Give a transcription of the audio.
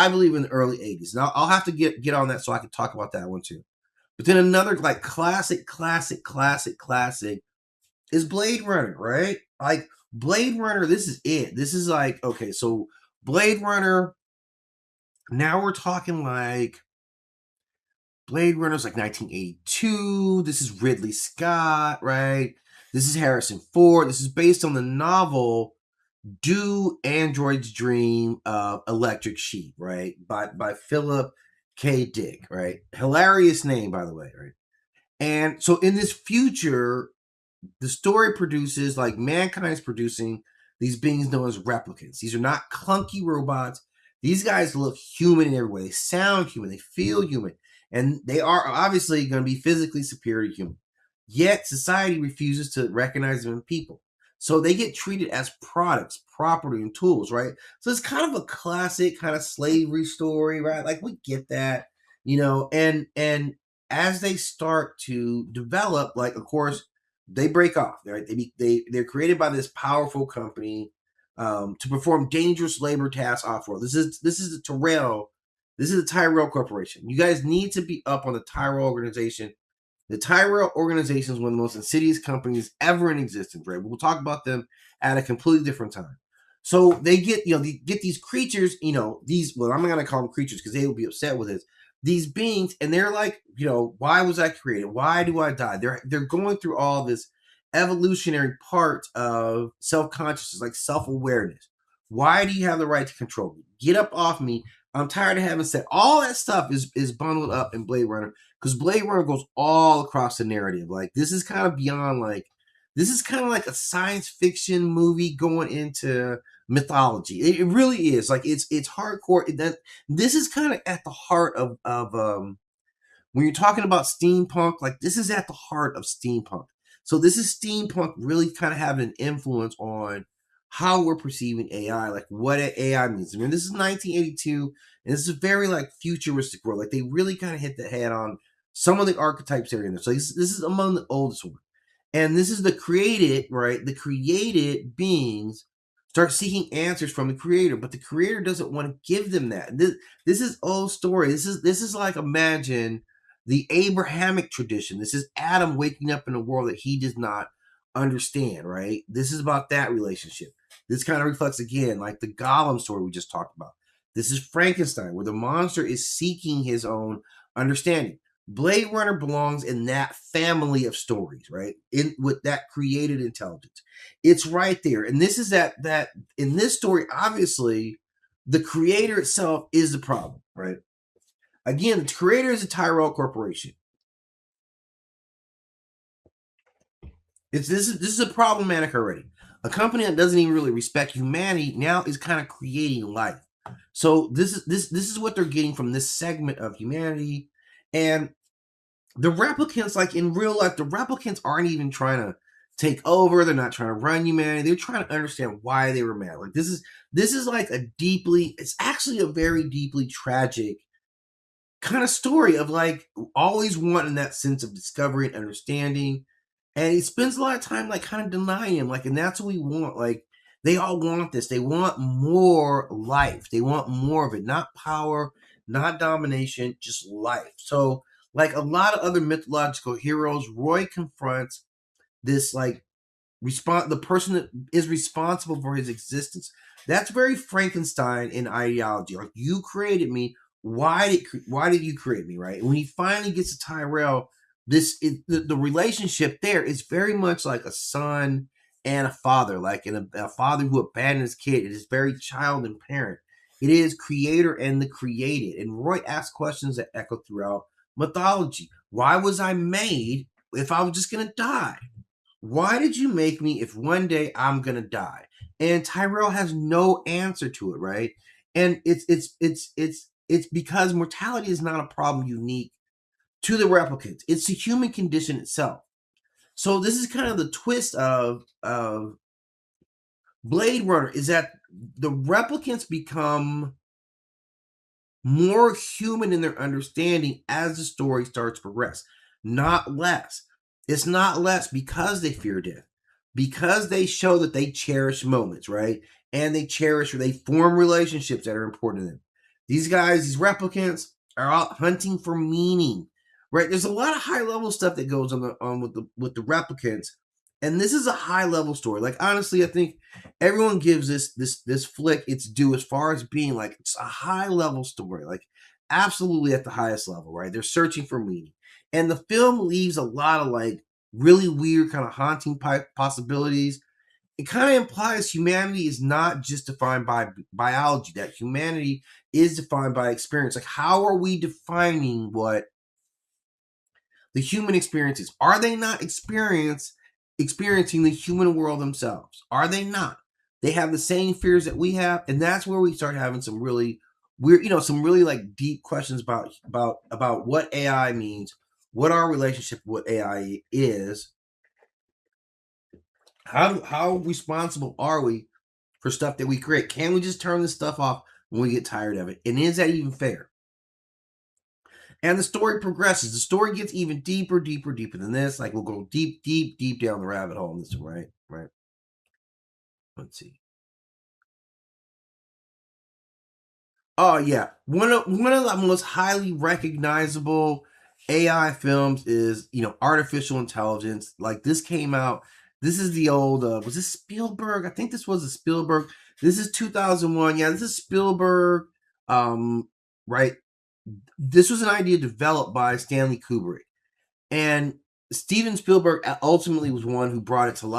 I believe in the early 80s. Now I'll have to get on that so I can talk about that one too. But then another like classic is Blade Runner, right? Like Blade Runner, this is it. This is like, okay, so Blade Runner, now we're talking like Blade Runner's like 1982. This is Ridley Scott, right? This is Harrison Ford. This is based on the novel Do Androids Dream of Electric Sheep, right? By Philip K. Dick, right? Hilarious name, by the way, right? And so in this future, the story produces, like mankind is producing these beings known as replicants. These are not clunky robots. These guys look human in every way. They sound human. They feel human. And they are obviously going to be physically superior to human. Yet society refuses to recognize them as people. So they get treated as products, property, and tools, right? So it's kind of a classic kind of slavery story, right? Like we get that, and as they start to develop, like of course, they break off, right? They're created by this powerful company to perform dangerous labor tasks off-world. This is the Tyrell. This is the Tyrell Corporation. You guys need to be up on the Tyrell organization. The Tyrell organization is one of the most insidious companies ever in existence, right? We'll talk about them at a completely different time. So they get, they get these creatures, these, well, I'm not going to call them creatures because they will be upset with this. These beings, and they're like, why was I created? Why do I die? They're going through all this evolutionary part of self-consciousness, like self-awareness. Why do you have the right to control me? Get up off me. I'm tired of having said all that stuff is bundled up in Blade Runner, because Blade Runner goes all across the narrative. Like this is kind of beyond this is kind of like a science fiction movie going into mythology. It really is. Like it's hardcore. This is kind of at the heart of when you're talking about steampunk, like this is at the heart of steampunk. So this is steampunk really kind of having an influence on how we're perceiving AI, like what AI means. I mean, this is 1982, and this is a very like futuristic world. Like they really kind of hit the head on some of the archetypes that are in there. So this is among the oldest ones. And this is the created, right? The created beings start seeking answers from the creator, but the creator doesn't want to give them that. This is old story. This is like, imagine the Abrahamic tradition. This is Adam waking up in a world that he does not understand, right? This is about that relationship. This kind of reflects again like the Golem story we just talked about. This is Frankenstein, where the monster is seeking his own understanding. Blade Runner belongs in that family of stories, right? With that created intelligence. It's right there. And this is that in this story, obviously, the creator itself is the problem, right? Again, the creator is a Tyrell Corporation. This is a problematic already. A company that doesn't even really respect humanity now is kind of creating life. So this is what they're getting from this segment of humanity. And the replicants, like in real life, the replicants aren't even trying to take over. They're not trying to run humanity. They're trying to understand why they were mad. Like this is like it's actually a very deeply tragic kind of story of like always wanting that sense of discovery and understanding. And he spends a lot of time like kind of denying him, like, and that's what we want. Like they all want this. They want more life. They want more of it, not power, not domination, just life. So like a lot of other mythological heroes, Roy confronts this like the person that is responsible for his existence. That's very Frankenstein in ideology. Like you created me. Why did you create me, right? And when he finally gets to Tyrell, the relationship there is very much like a son and a father, like a father who abandoned his kid. It is very child and parent. It is creator and the created. And Roy asks questions that echo throughout mythology. Why was I made if I was just gonna die? Why did you make me if one day I'm gonna die? And Tyrell has no answer to it, right? And it's because mortality is not a problem unique to the replicants. It's the human condition itself. So this is kind of the twist of Blade Runner, is that the replicants become more human in their understanding as the story starts to progress, not less. It's not less because they fear death, because they show that they cherish moments, right? And they cherish, or they form relationships that are important to them. These guys, these replicants, are out hunting for meaning, right? There's a lot of high level stuff that goes on with the replicants, and this is a high level story. Like honestly, I think everyone gives this flick its due as far as being like it's a high level story, like absolutely at the highest level, right? They're searching for meaning, and the film leaves a lot of like really weird kind of haunting possibilities. It kind of implies humanity is not just defined by biology, that humanity is defined by experience. Like, how are we defining what the human experience is? Are they not experiencing the human world themselves? Are they not? They have the same fears that we have, and that's where we start having some really weird, some really like deep questions about what AI means, what our relationship with AI is, how responsible are we for stuff that we create? Can we just turn this stuff off when we get tired of it? And is that even fair? And the story progresses. The story gets even deeper, deeper, deeper than this. Like we'll go deep, deep, deep down the rabbit hole in this one, right? Right. Let's see. Oh yeah, one of the most highly recognizable AI films is artificial intelligence. Like this came out. This is the old. Was this Spielberg? I think this was a Spielberg. This is 2001. Yeah, this is Spielberg. Right. This was an idea developed by Stanley Kubrick, and Steven Spielberg ultimately was one who brought it to life.